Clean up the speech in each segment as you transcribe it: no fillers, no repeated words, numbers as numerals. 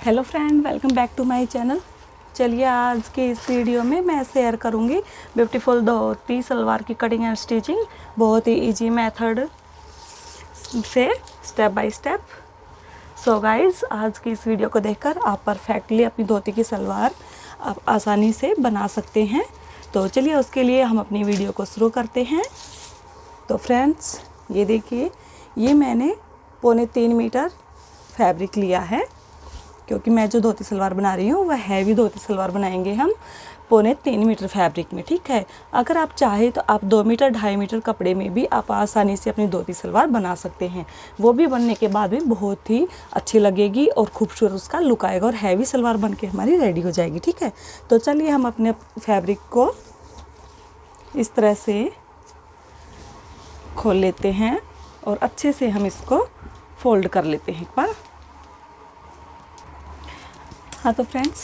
Hello friend, welcome back to my channel. चलिए आज के इस वीडियो में मैं शेयर करूंगी ब्यूटीफुल धोती सलवार की कटिंग एंड स्टिचिंग, बहुत ही इजी मेथड से step by step. So guys, आज की इस वीडियो को देखकर आप परफेक्टली अपनी धोती की सलवार आप आसानी से बना सकते हैं। तो चलिए उसके लिए हम अपनी वीडियो को शुरू करते हैं। तो फ्रेंड्स, ये देखिए, ये मैंने 3.25 मीटर फैब्रिक लिया है, क्योंकि मैं जो धोती सलवार बना रही हूँ वह हैवी धोती सलवार बनाएंगे हम 3.25 मीटर फैब्रिक में। ठीक है, अगर आप चाहें तो आप 2 मीटर 2.5 मीटर कपड़े में भी आप आसानी से अपनी धोती सलवार बना सकते हैं। वो भी बनने के बाद भी बहुत ही अच्छी लगेगी और खूबसूरत उसका लुक आएगा और हैवी सलवार बन के हमारी रेडी हो जाएगी। ठीक है, तो चलिए हम अपने फैब्रिक को इस तरह से खोल लेते हैं और अच्छे से हम इसको फोल्ड कर लेते हैं एक बार। हाँ तो फ्रेंड्स,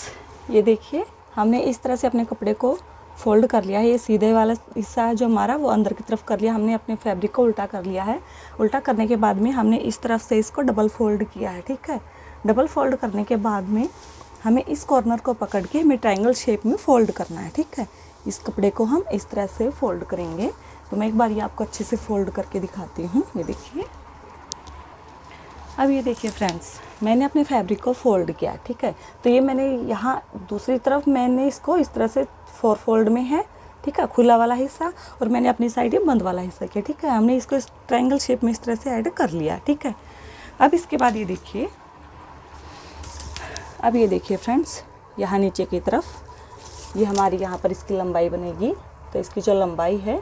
ये देखिए, हमने इस तरह से अपने कपड़े को फोल्ड कर लिया है। ये सीधे वाला हिस्सा है जो हमारा, वो अंदर की तरफ कर लिया। हमने अपने फैब्रिक को उल्टा कर लिया है। उल्टा करने के बाद में हमने इस तरफ से इसको डबल फोल्ड किया है। ठीक है, डबल फोल्ड करने के बाद में हमें इस कॉर्नर को पकड़ के हमें ट्रायंगल शेप में फोल्ड करना है। ठीक है, इस कपड़े को हम इस तरह से फोल्ड करेंगे। तो मैं एक बार ये आपको अच्छे से फोल्ड करके दिखाती हूँ। ये देखिए, अब ये देखिए फ्रेंड्स, मैंने अपने फैब्रिक को फोल्ड किया। ठीक है, तो ये मैंने यहाँ दूसरी तरफ मैंने इसको इस तरह से 4 फोल्ड में है। ठीक है, खुला वाला हिस्सा, और मैंने अपनी साइड ये बंद वाला हिस्सा किया। ठीक है, हमने इसको इस ट्रायंगल शेप में इस तरह से ऐड कर लिया। ठीक है, अब इसके बाद ये देखिए, अब ये देखिए फ्रेंड्स, यहाँ नीचे की तरफ ये हमारी यहाँ पर इसकी लंबाई बनेगी। तो इसकी जो लंबाई है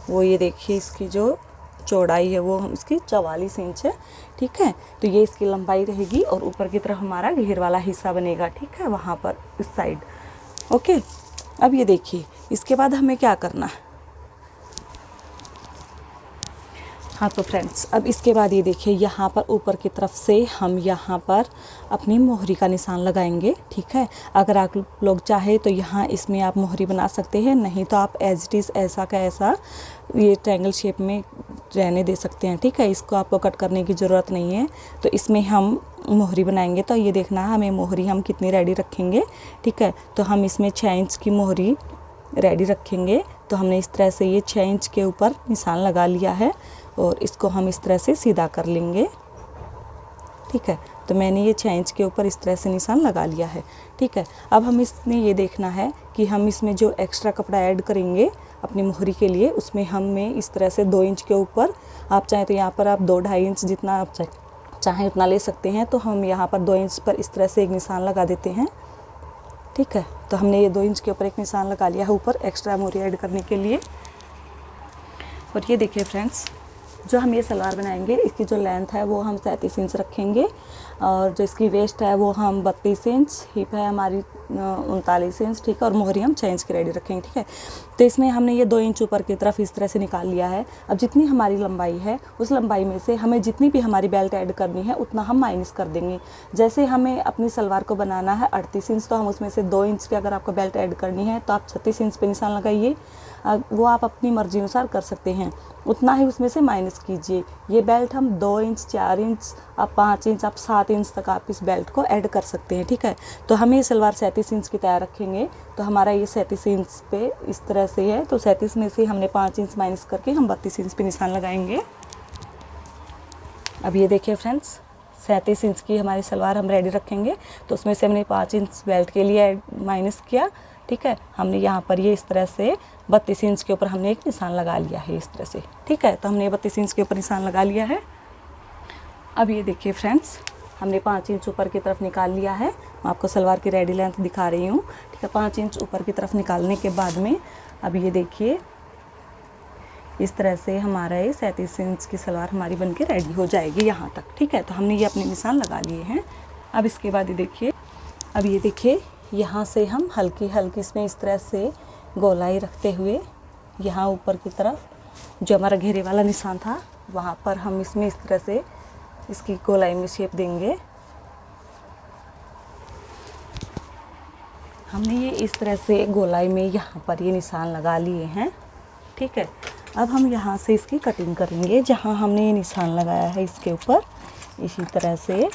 वो ये देखिए, इसकी जो चौड़ाई है वो इसकी 44 इंच है। ठीक है, तो ये इसकी लंबाई रहेगी और ऊपर की तरफ हमारा घेर वाला हिस्सा बनेगा। ठीक है, वहाँ पर इस साइड। ओके, अब ये देखिए, इसके बाद हमें क्या करना है। हाँ तो फ्रेंड्स, अब इसके बाद ये देखिए, यहाँ पर ऊपर की तरफ से हम यहाँ पर अपनी मोहरी का निशान लगाएंगे। ठीक है, अगर आप लोग चाहे तो यहाँ इसमें आप मोहरी बना सकते हैं, नहीं तो आप एज इट इज़ ऐसा का ऐसा ये ट्रायंगल शेप में रहने दे सकते हैं। ठीक है, इसको आपको कट करने की ज़रूरत नहीं है। तो इसमें हम मोहरी बनाएंगे। तो ये देखना है हमें मोहरी हम कितनी रेडी रखेंगे। ठीक है, तो हम इसमें 6 इंच की मोहरी रेडी रखेंगे। तो हमने इस तरह से ये 6 इंच के ऊपर निशान लगा लिया है और इसको हम इस तरह से सीधा कर लेंगे। ठीक है, तो मैंने ये 6 इंच के ऊपर इस तरह से निशान लगा लिया है। ठीक है, अब हम इसमें ये देखना है कि हम इसमें जो एक्स्ट्रा कपड़ा ऐड करेंगे अपनी मोहरी के लिए, उसमें हमें इस तरह से 2 इंच के ऊपर, आप चाहें तो यहाँ पर आप 2-2.5 इंच जितना आप चाहें उतना ले सकते हैं। तो हम यहाँ पर 2 इंच पर इस तरह से एक निशान लगा देते हैं। ठीक है, तो हमने ये 2 इंच के ऊपर एक निशान लगा लिया है ऊपर एक्स्ट्रा मोहरी ऐड करने के लिए। और ये देखिए फ्रेंड्स, जो हम ये सलवार बनाएंगे इसकी जो लेंथ है वो हम 37 इंच रखेंगे, और जो इसकी वेस्ट है वो हम 32 इंच, हिप है हमारी 39 इंच। ठीक है, और मोहरी हम 6 इंच की रेडी रखेंगे। ठीक है, तो इसमें हमने ये 2 इंच ऊपर की तरफ इस तरह से निकाल लिया है। अब जितनी हमारी लंबाई है उस लंबाई में से हमें जितनी भी हमारी बेल्ट ऐड करनी है उतना हम माइनस कर देंगे। जैसे हमें अपनी सलवार को बनाना है 38 इंच, तो हम उसमें से 2 इंच की अगर आपको बेल्ट ऐड करनी है तो आप 36 इंच पे निशान लगाइए। वो आप अपनी मर्जी अनुसार कर सकते हैं, उतना ही उसमें से माइनस कीजिए। ये बेल्ट हम 2 इंच, 4 इंच, आप 5 इंच, आप 7 इंच तक आप इस बेल्ट को ऐड कर सकते हैं। ठीक है, तो हम ये सलवार 37 इंच की तैयार रखेंगे। तो हमारा ये 37 इंच पे इस तरह से है, तो 37 में से हमने 5 इंच माइनस करके हम 32 इंच पे निशान लगाएंगे। अब ये देखिए फ्रेंड्स, 37 इंच की हमारी सलवार हम रेडी रखेंगे। तो उसमें से हमने 5 इंच बेल्ट के लिए माइनस किया। ठीक है, हमने यहाँ पर ये इस तरह से 32 इंच के ऊपर हमने एक निशान लगा लिया है इस तरह से। ठीक है, तो हमने 32 इंच के ऊपर निशान लगा लिया है। अब ये देखिए फ्रेंड्स, हमने 5 इंच ऊपर की तरफ निकाल लिया है। मैं आपको सलवार की रेडी लेंथ दिखा रही हूँ। ठीक है, 5 इंच ऊपर की तरफ निकालने के बाद में अब ये देखिए, इस तरह से हमारा ये 37 इंच की सलवार हमारी बनके रेडी हो जाएगी यहाँ तक। ठीक है, तो हमने ये अपने निशान लगा लिए हैं। अब इसके बाद ये देखिए, अब ये देखिए, यहाँ से हम हल्की हल्की इसमें इस तरह से गोलाई रखते हुए यहाँ ऊपर की तरफ जो हमारा घेरे वाला निशान था वहाँ पर हम इसमें इस तरह से इसकी गोलाई में शेप देंगे। हमने ये इस तरह से गोलाई में यहाँ पर ये निशान लगा लिए हैं। ठीक है, अब हम यहाँ से इसकी कटिंग करेंगे। जहाँ हमने ये निशान लगाया है इसके ऊपर इसी तरह से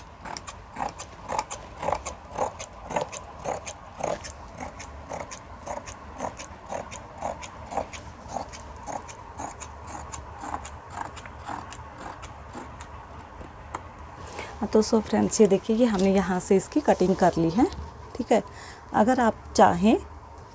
हाँ तो सो फ्रेंड्स ये देखिए, ये हमने यहाँ से इसकी कटिंग कर ली है, ठीक है। अगर आप चाहें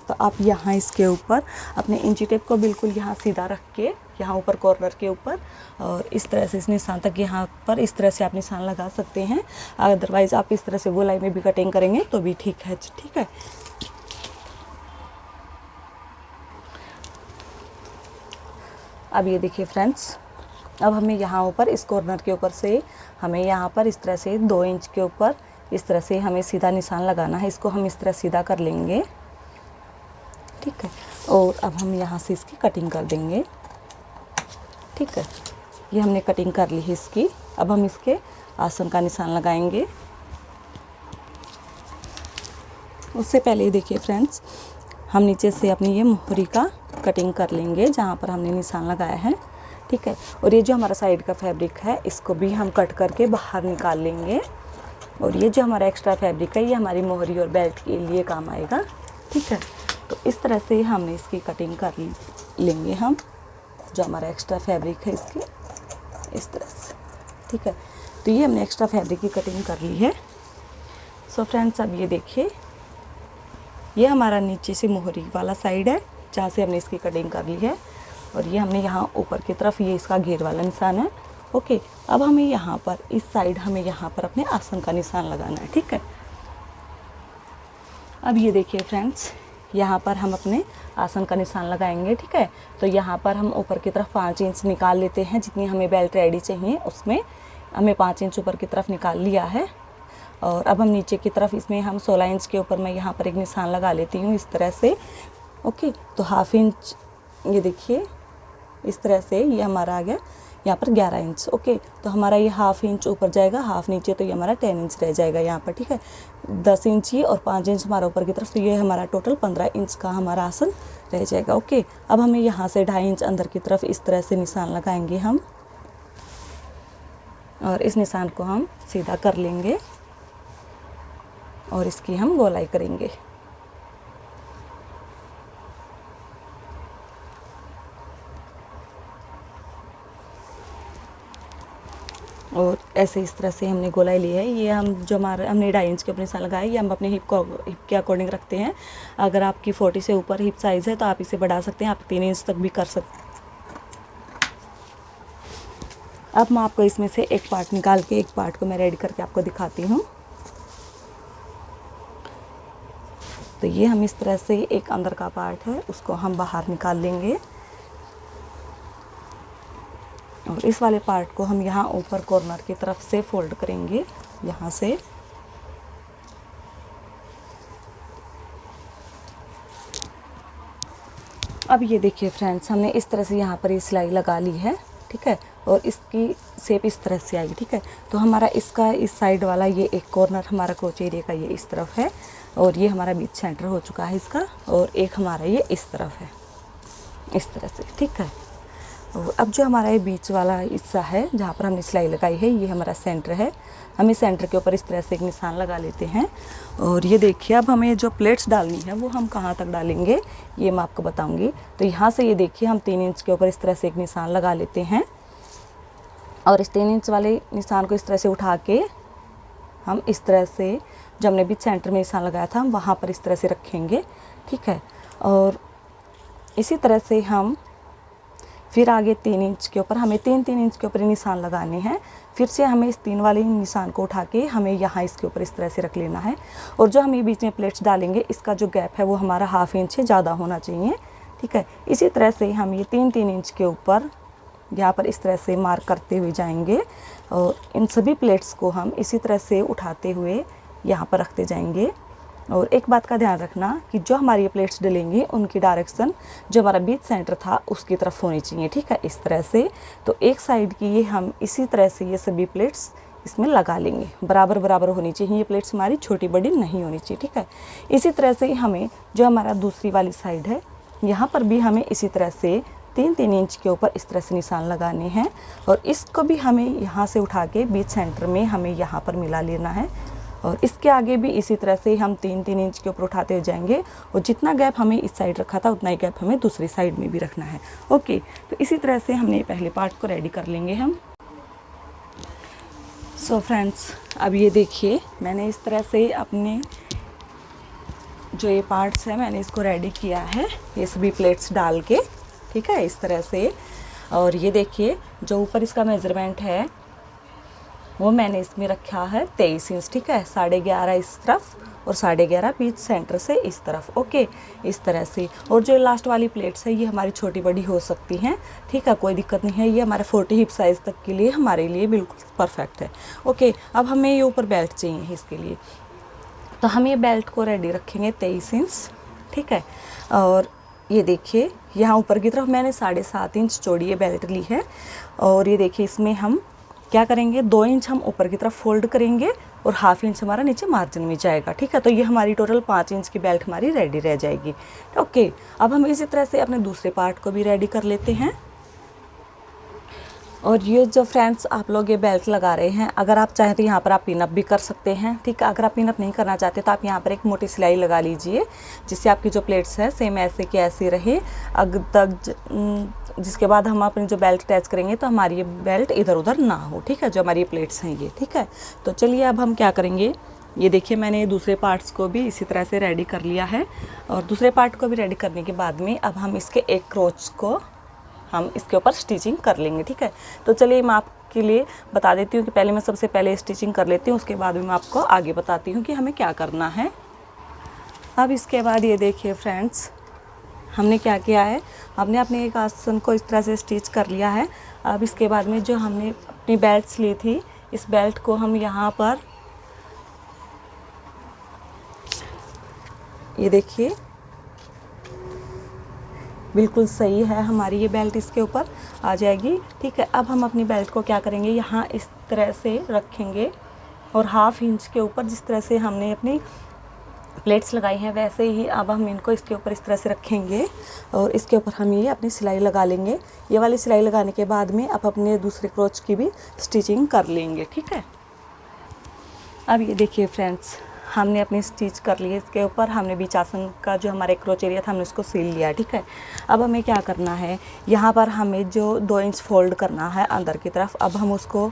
तो आप यहाँ इसके ऊपर अपने इंची टेप को बिल्कुल यहाँ सीधा रख के, यहाँ ऊपर कॉर्नर के ऊपर, और इस तरह से इस निशान तक यहाँ पर इस तरह से आप निशान लगा सकते हैं। अदरवाइज़ आप इस तरह से गोलाई में भी कटिंग करेंगे तो भी ठीक है, ठीक है। अब ये देखिए फ्रेंड्स, अब हमें यहाँ ऊपर इस कॉर्नर के ऊपर से हमें यहाँ पर इस तरह से 2 इंच के ऊपर इस तरह से हमें सीधा निशान लगाना है। इसको हम इस तरह सीधा कर लेंगे, ठीक है। और अब हम यहाँ से इसकी कटिंग कर देंगे, ठीक है। ये हमने कटिंग कर ली है इसकी। अब हम इसके आसन का निशान लगाएंगे। उससे पहले देखिए फ्रेंड्स, हम नीचे से अपनी ये मोहरी का कटिंग कर लेंगे जहाँ पर हमने निशान लगाया है, ठीक है। और ये जो हमारा साइड का फैब्रिक है इसको भी हम कट करके बाहर निकाल लेंगे। और ये जो हमारा एक्स्ट्रा फैब्रिक है ये हमारी मोहरी और बेल्ट के लिए काम आएगा, ठीक है। तो इस तरह से हमने इसकी कटिंग कर लेंगे हम, जो हमारा एक्स्ट्रा फैब्रिक है इसकी इस तरह से, ठीक है। तो ये हमने एक्स्ट्रा फैब्रिक की कटिंग कर ली है। सो फ्रेंड्स अब ये देखिए, ये हमारा नीचे से मोहरी वाला साइड है जहाँ से हमने इसकी कटिंग कर ली है। और ये हमने यहाँ ऊपर की तरफ ये इसका घेर वाला निशान है, ओके। अब हमें यहाँ पर इस साइड हमें यहाँ पर अपने आसन का निशान लगाना है, ठीक है। अब ये देखिए फ्रेंड्स, यहाँ पर हम अपने आसन का निशान लगाएंगे, ठीक है। तो यहाँ पर हम ऊपर की तरफ 5 इंच निकाल लेते हैं। जितनी हमें बेल्ट रेडी चाहिए उसमें हमें 5 इंच ऊपर की तरफ निकाल लिया है। और अब हम नीचे की तरफ इसमें हम 16 इंच के ऊपर मैं यहाँ पर एक निशान लगा लेती हूँ इस तरह से, ओके। तो हाफ इंच, ये देखिए इस तरह से ये हमारा आ गया यहाँ पर 11 इंच, ओके। तो हमारा ये हाफ इंच ऊपर जाएगा, हाफ नीचे, तो ये हमारा 10 इंच रह जाएगा यहाँ पर, ठीक है। 10 इंच ही और 5 इंच हमारा ऊपर की तरफ, तो ये हमारा टोटल 15 इंच का हमारा आसन रह जाएगा, ओके। अब हमें यहाँ से 2.5 इंच अंदर की तरफ इस तरह से निशान लगाएंगे हम, और इस निशान को हम सीधा कर लेंगे और इसकी हम गोलाई करेंगे। और ऐसे इस तरह से हमने गोलाई ली है। ये हम जो हमारा हमने 2.5 इंच के ऊपर निशान लगाया, ये हम अपने हिप के अकॉर्डिंग रखते हैं। अगर आपकी 40 से ऊपर हिप साइज़ है तो आप इसे बढ़ा सकते हैं, आप 3 इंच तक भी कर सकते हैं। अब मैं आपको इसमें से एक पार्ट निकाल के एक पार्ट को मैं रेडी करके आपको दिखाती हूँ। तो ये हम इस तरह से एक अंदर का पार्ट है उसको हम बाहर निकाल लेंगे, और इस वाले पार्ट को हम यहाँ ऊपर कॉर्नर की तरफ से फोल्ड करेंगे यहाँ से। अब ये देखिए फ्रेंड्स, हमने इस तरह से यहाँ पर ये सिलाई लगा ली है, ठीक है। और इसकी शेप इस तरह से आएगी, ठीक है। तो हमारा इसका इस साइड वाला ये एक कॉर्नर हमारा क्रोच एरिया का ये इस तरफ है, और ये हमारा बीच सेंटर हो चुका है इसका, और एक हमारा ये इस तरफ है इस तरह से, ठीक है। और अब जो हमारा ये बीच वाला हिस्सा है जहाँ पर हमने सिलाई लगाई है ये हमारा सेंटर है। हम इस सेंटर के ऊपर इस तरह से एक निशान लगा लेते हैं। और ये देखिए, अब हमें जो प्लेट्स डालनी है वो हम कहाँ तक डालेंगे ये मैं आपको बताऊंगी। तो यहाँ से ये देखिए, हम 3 इंच के ऊपर इस तरह से एक निशान लगा लेते हैं, और इस 3 इंच वाले निशान को इस तरह से उठा के हम इस तरह से जो हमने बीच सेंटर में निशान लगाया था हम वहाँ पर इस तरह से रखेंगे, ठीक है। और इसी तरह से हम फिर आगे 3 इंच के ऊपर हमें 3-3 इंच के ऊपर निशान लगाने हैं। फिर से हमें इस 3 वाले निशान को उठा के हमें यहाँ इसके ऊपर इस तरह से रख लेना है। और जो हम ये बीच में प्लेट्स डालेंगे इसका जो गैप है वो हमारा हाफ इंच से ज़्यादा होना चाहिए, ठीक है। इसी तरह से हम ये 3-3 इंच के ऊपर यहाँ पर इस तरह से मार्क करते हुए जाएंगे, और इन सभी प्लेट्स को हम इसी तरह से उठाते हुए यहाँ पर रखते जाएंगे। और एक बात का ध्यान रखना कि जो हमारी ये प्लेट्स डलेंगी उनकी डायरेक्शन जो हमारा बीच सेंटर था उसकी तरफ होनी चाहिए, ठीक है, इस तरह से। तो एक साइड की ये हम इसी तरह से ये सभी प्लेट्स इसमें लगा लेंगे, बराबर बराबर होनी चाहिए ये प्लेट्स, हमारी छोटी बड़ी नहीं होनी चाहिए, ठीक है। इसी तरह से हमें जो हमारा दूसरी वाली साइड है यहाँ पर भी हमें इसी तरह से 3-3 इंच के ऊपर इस तरह से निशान लगाने हैं, और इसको भी हमें यहाँ से उठा के बीच सेंटर में हमें यहाँ पर मिला लेना है। और इसके आगे भी इसी तरह से हम 3-3 इंच के ऊपर उठाते हुए जाएंगे, और जितना गैप हमें इस साइड रखा था उतना ही गैप हमें दूसरी साइड में भी रखना है, ओके। तो इसी तरह से हमने पहले पार्ट को रेडी कर लेंगे हम। सो फ्रेंड्स, अब ये देखिए मैंने इस तरह से अपने जो ये पार्ट्स हैं मैंने इसको रेडी किया है, ये सभी प्लेट्स डाल के, ठीक है, इस तरह से। और ये देखिए जो ऊपर इसका मेज़रमेंट है वो मैंने इसमें रखा है 23 इंच, ठीक है, 11.5 इस तरफ और 11.5 बीच सेंटर से इस तरफ, ओके, इस तरह से। और जो लास्ट वाली प्लेट्स है ये हमारी छोटी बड़ी हो सकती हैं, ठीक है, कोई दिक्कत नहीं है, ये हमारे 40 हिप साइज़ तक के लिए हमारे लिए बिल्कुल परफेक्ट है, ओके। अब हमें ये ऊपर बेल्ट चाहिए इसके लिए, तो हम ये बेल्ट को रेडी रखेंगे 23 इंच, ठीक है। और ये देखिए यहाँ ऊपर की तरफ मैंने 7.5 इंच चौड़ी ये बेल्ट ली है। और ये देखिए इसमें हम क्या करेंगे, 2 इंच हम ऊपर की तरफ फोल्ड करेंगे और 1/2 इंच हमारा नीचे मार्जिन में जाएगा, ठीक है। तो ये हमारी टोटल 5 इंच की बेल्ट हमारी रेडी रह जाएगी, ओके। अब हम इसी तरह से अपने दूसरे पार्ट को भी रेडी कर लेते हैं। और ये जो फ्रेंड्स आप लोग ये बेल्ट लगा रहे हैं, अगर आप चाहें तो यहाँ पर आप पिनअप भी कर सकते हैं, ठीक है। अगर आप पिनअप नहीं करना चाहते तो आप यहाँ पर एक मोटी सिलाई लगा लीजिए, जिससे आपकी जो प्लेट्स हैं सेम ऐसे की ऐसी रहे। अगर तक जिसके बाद हम अपनी जो बेल्ट अटैच करेंगे तो हमारी ये बेल्ट इधर उधर ना हो, ठीक है, जो हमारी ये प्लेट्स हैं ये, ठीक है। तो चलिए अब हम क्या करेंगे, ये देखिए मैंने दूसरे पार्ट्स को भी इसी तरह से रेडी कर लिया है। और दूसरे पार्ट को भी रेडी करने के बाद में अब हम इसके एक क्रोच को हम इसके ऊपर स्टिचिंग कर लेंगे, ठीक है। तो चलिए मैं आपके लिए बता देती हूँ कि पहले मैं सबसे पहले स्टिचिंग कर लेती हूँ, उसके बाद में मैं आपको आगे बताती हूँ कि हमें क्या करना है। अब इसके बाद ये देखिए फ्रेंड्स, हमने क्या किया है, हमने अपने एक आसन को इस तरह से स्टिच कर लिया है। अब इसके बाद में जो हमने अपनी बेल्ट्स ली थी, इस बेल्ट को हम यहाँ पर ये देखिए बिल्कुल सही है, हमारी ये बेल्ट इसके ऊपर आ जाएगी, ठीक है। अब हम अपनी बेल्ट को क्या करेंगे, यहाँ इस तरह से रखेंगे और 1/2 इंच के ऊपर जिस तरह से हमने अपनी प्लेट्स लगाई हैं वैसे ही अब हम इनको इसके ऊपर इस तरह से रखेंगे और इसके ऊपर हम ये अपनी सिलाई लगा लेंगे। ये वाली सिलाई लगाने के बाद में आप अपने दूसरे क्रोच की भी स्टिचिंग कर लेंगे, ठीक है। अब ये देखिए फ्रेंड्स, हमने अपनी स्टिच कर ली है, इसके ऊपर हमने बीच आसन का जो हमारा क्रोच एरिया था हमने उसको सील लिया, ठीक है। अब हमें क्या करना है, यहाँ पर हमें जो 2 इंच फोल्ड करना है अंदर की तरफ, अब हम उसको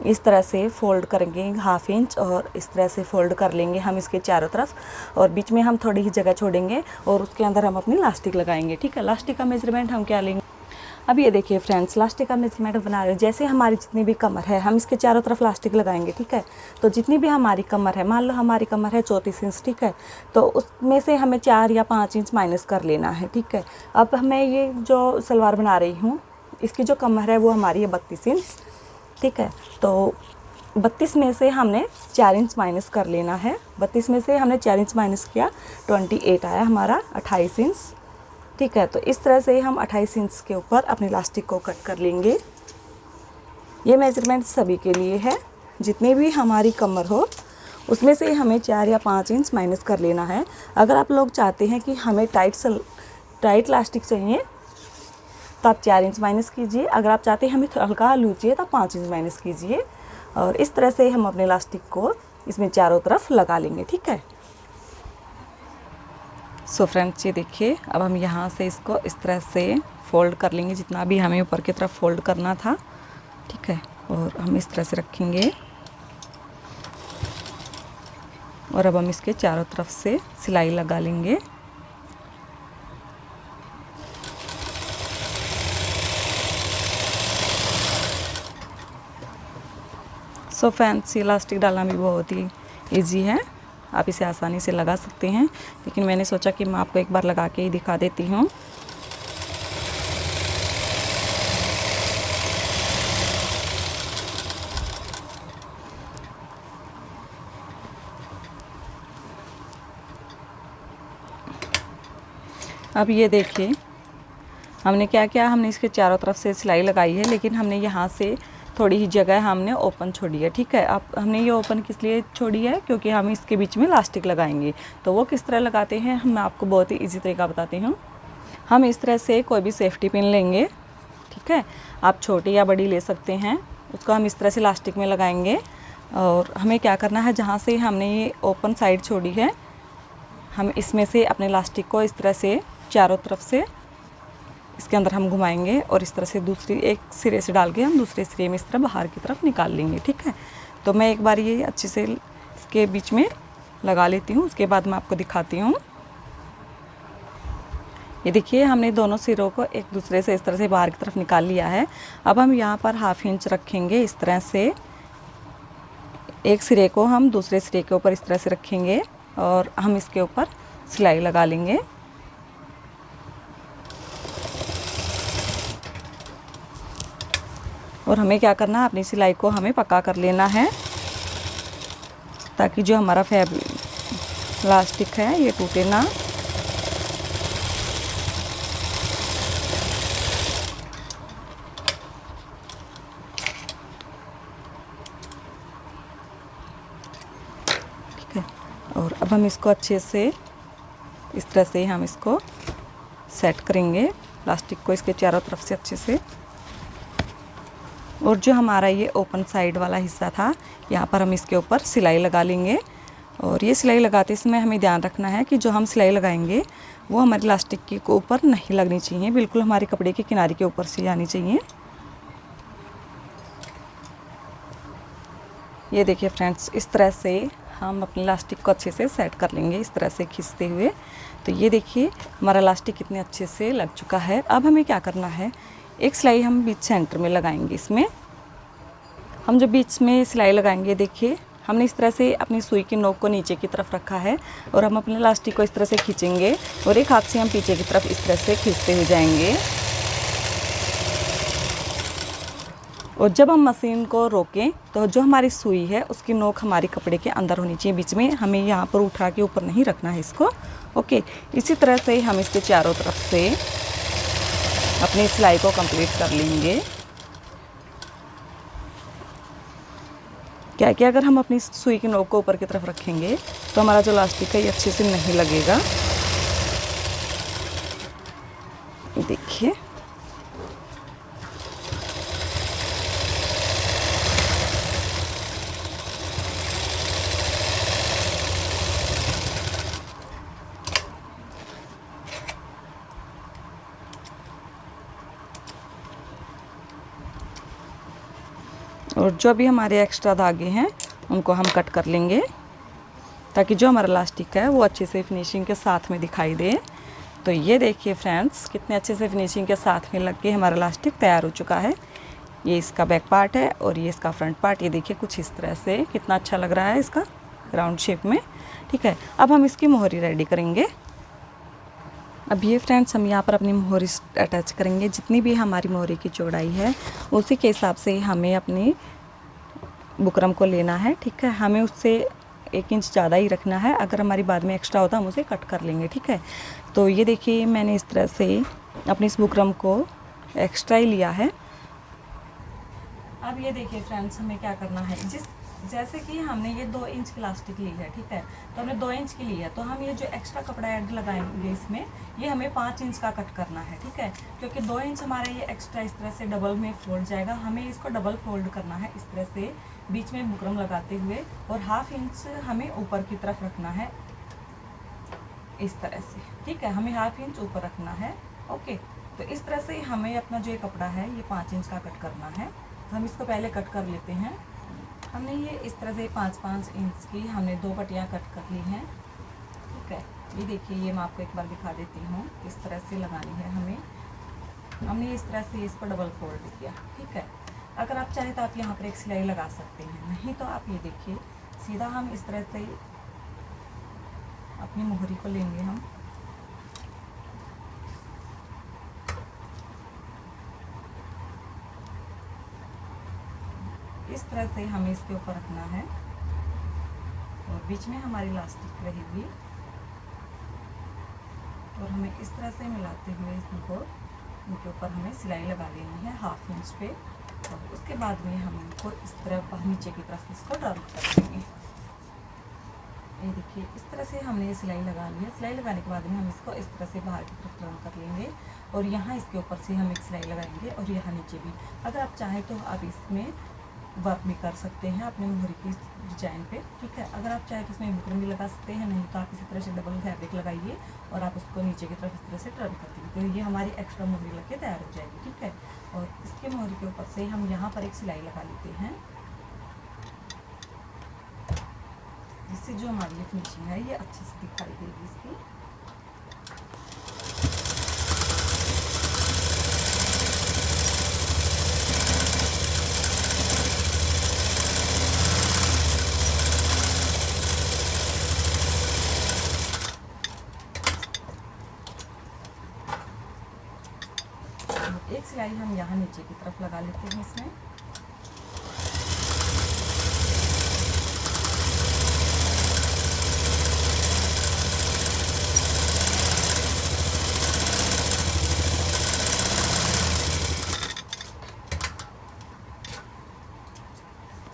इस तरह से फ़ोल्ड करेंगे 1/2 इंच और इस तरह से फ़ोल्ड कर लेंगे हम इसके चारों तरफ। और बीच में हम थोड़ी ही जगह छोड़ेंगे और उसके अंदर हम अपनी लास्टिक लगाएंगे, ठीक है। लास्टिक का मेजरमेंट हम क्या लेंगे, अब ये देखिए फ्रेंड्स, लास्टिक का मेजरमेंट बना रहे हो, जैसे हमारी जितनी भी कमर है हम इसके चारों तरफ लास्टिक लगाएंगे, ठीक है। तो जितनी भी हमारी कमर है, मान लो हमारी कमर है 34 इंच, ठीक है, तो उसमें से हमें 4 या 5 इंच माइनस कर लेना है, ठीक है। अब मैं ये जो सलवार बना रही हूँ इसकी जो कमर है वो हमारी है 32 इंच, ठीक है। तो 32 में से हमने 4 इंच माइनस कर लेना है, 32 में से हमने 4 इंच माइनस किया, 28 आया हमारा 28 इंच, ठीक है। तो इस तरह से हम 28 इंच के ऊपर अपनी लास्टिक को कट कर लेंगे। ये मेजरमेंट सभी के लिए है, जितनी भी हमारी कमर हो उसमें से हमें 4 या 5 इंच माइनस कर लेना है। अगर आप लोग चाहते हैं कि हमें टाइट लास्टिक चाहिए तो आप 4 इंच माइनस कीजिए, अगर आप चाहते हैं हमें हल्का लूज चाहिए तो 5 इंच माइनस कीजिए। और इस तरह से हम अपने लास्टिक को इसमें चारों तरफ लगा लेंगे, ठीक है। सो फ्रेंड्स, ये देखिए अब हम यहाँ से इसको इस तरह से फ़ोल्ड कर लेंगे जितना भी हमें ऊपर की तरफ फ़ोल्ड करना था, ठीक है। और हम इस तरह से रखेंगे और अब हम इसके चारों तरफ से सिलाई लगा लेंगे। सो फैंसी इलास्टिक डालना भी बहुत ही इजी है, आप इसे आसानी से लगा सकते हैं, लेकिन मैंने सोचा कि मैं आपको एक बार लगा के ही दिखा देती हूँ। अब ये देखिए हमने क्या किया, हमने इसके चारों तरफ से सिलाई लगाई है, लेकिन हमने यहाँ से थोड़ी ही जगह हमने ओपन छोड़ी है, ठीक है। अब हमने ये ओपन किस लिए छोड़ी है, क्योंकि हम इसके बीच में लास्टिक लगाएंगे। तो वो किस तरह लगाते हैं मैं आपको बहुत ही इजी तरीका बताती हूँ। हम इस तरह से कोई भी सेफ्टी पिन लेंगे, ठीक है, आप छोटी या बड़ी ले सकते हैं, उसको हम इस तरह से लास्टिक में लगाएंगे। और हमें क्या करना है, जहाँ से हमने ये ओपन साइड छोड़ी है हम इसमें से अपने लास्टिक को इस तरह से चारों तरफ से इसके अंदर हम घुमाएंगे और इस तरह से दूसरी एक सिरे से डाल के हम दूसरे सिरे में इस तरह बाहर की तरफ निकाल लेंगे, ठीक है। तो मैं एक बार ये अच्छे से इसके बीच में लगा लेती हूँ, उसके बाद मैं आपको दिखाती हूँ। ये देखिए हमने दोनों सिरों को एक दूसरे से इस तरह से बाहर की तरफ निकाल लिया है। अब हम यहाँ पर 1/2 इंच रखेंगे इस तरह से, एक सिरे को हम दूसरे सिरे के ऊपर इस तरह से रखेंगे और हम इसके ऊपर सिलाई लगा लेंगे। और हमें क्या करना है, अपनी सिलाई को हमें पक्का कर लेना है ताकि जो हमारा इलास्टिक है ये टूटे ना। ठीक है, और अब हम इसको अच्छे से इस तरह से हम इसको सेट करेंगे, इलास्टिक को इसके चारों तरफ से अच्छे से। और जो हमारा ये ओपन साइड वाला हिस्सा था, यहाँ पर हम इसके ऊपर सिलाई लगा लेंगे। और ये सिलाई लगाते समय हमें ध्यान रखना है कि जो हम सिलाई लगाएंगे वो हमारे इलास्टिक के ऊपर नहीं लगनी चाहिए, बिल्कुल हमारे कपड़े के किनारे के ऊपर से जानी चाहिए। ये देखिए फ्रेंड्स, इस तरह से हम अपने इलास्टिक को अच्छे से सेट कर लेंगे, इस तरह से खींचते हुए। तो ये देखिए हमारा इलास्टिक कितने अच्छे से लग चुका है। अब हमें क्या करना है, एक सिलाई हम बीच सेंटर में लगाएंगे। इसमें हम जो बीच में सिलाई लगाएंगे, देखिए हमने इस तरह से अपनी सुई की नोक को नीचे की तरफ रखा है और हम अपने इलास्टिक को इस तरह से खींचेंगे और एक हाथ से हम पीछे की तरफ इस तरह से खींचते हुए जाएंगे। और जब हम मशीन को रोकें तो जो हमारी सुई है उसकी नोक हमारी कपड़े के अंदर होनी चाहिए, बीच में हमें यहाँ पर उठा के ऊपर नहीं रखना है इसको। ओके, इसी तरह से हम इसके चारों तरफ से अपनी सिलाई को कंप्लीट कर लेंगे। क्या है कि अगर हम अपनी सुई की नोक को ऊपर की तरफ रखेंगे तो हमारा जो इलास्टिक है ये अच्छे से नहीं लगेगा। देखिए और जो भी हमारे एक्स्ट्रा धागे हैं उनको हम कट कर लेंगे ताकि जो हमारा इलास्टिक है वो अच्छे से फिनिशिंग के साथ में दिखाई दे। तो ये देखिए फ्रेंड्स, कितने अच्छे से फिनिशिंग के साथ में लग के हमारा इलास्टिक तैयार हो चुका है। ये इसका बैक पार्ट है और ये इसका फ्रंट पार्ट। ये देखिए कुछ इस तरह से कितना अच्छा लग रहा है इसका राउंड शेप में। ठीक है, अब हम इसकी मोहरी रेडी करेंगे। अब ये फ्रेंड्स हम यहाँ पर अपनी मोहरी अटैच करेंगे। जितनी भी हमारी मोहरी की चौड़ाई है उसी के हिसाब से हमें अपनी बुकरम को लेना है। ठीक है, हमें उससे 1 इंच ज़्यादा ही रखना है। अगर हमारी बाद में एक्स्ट्रा होता हम उसे कट कर लेंगे। ठीक है, तो ये देखिए मैंने इस तरह से अपनी इस बुकरम को एक्स्ट्रा ही लिया है। अब ये देखिए फ्रेंड्स, हमें क्या करना है, जैसे कि हमने ये 2 इंच की इलास्टिक ली है। ठीक है, तो हमने 2 इंच की ली है, तो हम ये जो एक्स्ट्रा कपड़ा ऐड लगाएंगे इसमें, ये हमें 5 इंच का कट करना है। ठीक है, क्योंकि 2 इंच हमारा ये एक्स्ट्रा इस तरह से डबल में फोल्ड जाएगा। हमें इसको डबल फोल्ड करना है इस तरह से बीच में बुकरम लगाते हुए, और 1/2 इंच हमें ऊपर की तरफ रखना है इस तरह से। ठीक है, हमें 1/2 इंच ऊपर रखना है। ओके, तो इस तरह से हमें अपना जो ये कपड़ा है ये 5 इंच का कट करना है। तो हम इसको पहले कट कर लेते हैं। हमने ये इस तरह से 5-5 इंच की हमने 2 पट्टियाँ कट कर ली हैं। ठीक है, ये देखिए, ये मैं आपको एक बार दिखा देती हूँ, इस तरह से लगानी है हमें। हमने इस तरह से इसको डबल फोल्ड किया। ठीक है, अगर आप चाहें तो आप यहाँ पर एक सिलाई लगा सकते हैं, नहीं तो आप ये देखिए सीधा हम इस तरह से अपनी मोहरी को लेंगे हम। इस तरह से हमें इसके ऊपर रखना है और बीच में हमारी इलास्टिक रहेगी और हमें इस तरह से मिलाते हुए इनके ऊपर हमें सिलाई लगा लेनी है 1/2 इंच पे। और उसके बाद में हम इनको इस तरह नीचे की तरफ इसको टर्न कर देंगे। ये देखिए इस तरह से हमने ये सिलाई लगा ली है। सिलाई लगाने के बाद में हम इसको इस तरह से बाहर की तरफ टर्न कर लेंगे और यहाँ इसके ऊपर से हम एक सिलाई लगाएंगे और यहाँ नीचे भी। अगर आप चाहें तो आप इसमें वर्क भी कर सकते हैं अपने मोहरी की डिजाइन पे। ठीक है, अगर आप चाहें तो इसमें बुकरम भी लगा सकते हैं, नहीं तो आप इसी तरह से डबल फैब्रिक लगाइए और आप उसको नीचे की तरफ इस तरह से टर्न कर दीजिए, तो ये हमारी एक्स्ट्रा मोहरी लग के तैयार हो जाएगी। ठीक है, और इसके मोहरी के ऊपर से हम यहाँ पर एक सिलाई लगा लेते हैं। जिससे जो हमारी ये फिनिशिंग है ये अच्छे से दिखाई देगी इसकी। एक सिलाई हम यहाँ नीचे की तरफ लगा लेते हैं इसमें।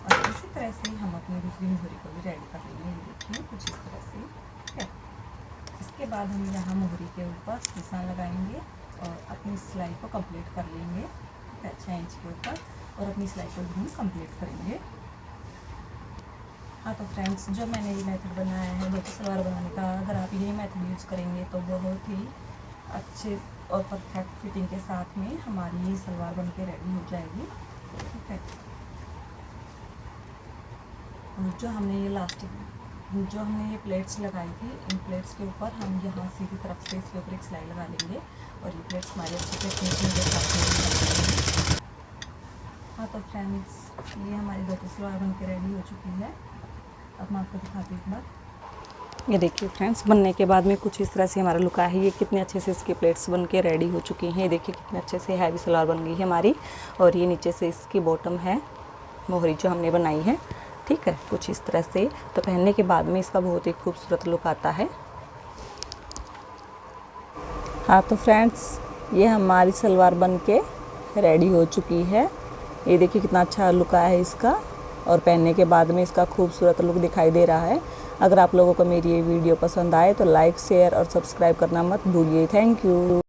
और इसी तरह से हम अपनी दूसरी मोहरी को भी रेडी कर लेंगे। ये देखिए कुछ इस तरह से, ठीक है। इसके बाद हम यहाँ मोहरी के ऊपर निशान लगाएंगे और अपनी सिलाई को कंप्लीट कर लेंगे, ठीक है, 6 इंच के ऊपर, और अपनी सिलाई को भी हम कंप्लीट करेंगे। हाँ तो फ्रेंड्स, जो मैंने ये मेथड बनाया है धोती सलवार बनाने का, अगर आप ये मेथड यूज़ करेंगे तो बहुत ही अच्छे और परफेक्ट फिटिंग के साथ में हमारी ये सलवार बन के रेडी हो जाएगी, ठीक है। जो हमने ये प्लेट्स लगाई थी, इन प्लेट्स के ऊपर हम यहाँ सीधी तरफ से इसके ऊपर एक सिलाई लगा लेंगे और ये प्लेट्स हमारे अच्छे से फिनिशिंग के साथ। हाँ तो फ्रेंड्स, ये हमारी धोती सलवार बन के रेडी हो चुकी है। अब मैं आपको दिखाती हूँ एक बार। ये देखिए फ्रेंड्स, बनने के बाद में कुछ इस तरह से हमारा लुक है। ये कितने अच्छे से इसकी प्लेट्स बन के रेडी हो चुकी हैं। ये देखिए कितने अच्छे से हैवी सलवार बन गई है हमारी। और ये नीचे से इसकी बॉटम है मोहरी जो हमने बनाई है, ठीक है, कुछ इस तरह से। तो पहनने के बाद में इसका बहुत ही खूबसूरत लुक आता है। हाँ तो फ्रेंड्स, ये हमारी सलवार बन के रेडी हो चुकी है। ये देखिए कितना अच्छा लुक आया है इसका, और पहनने के बाद में इसका खूबसूरत लुक दिखाई दे रहा है। अगर आप लोगों को मेरी ये वीडियो पसंद आए तो लाइक, शेयर और सब्सक्राइब करना मत भूलिए। Thank you.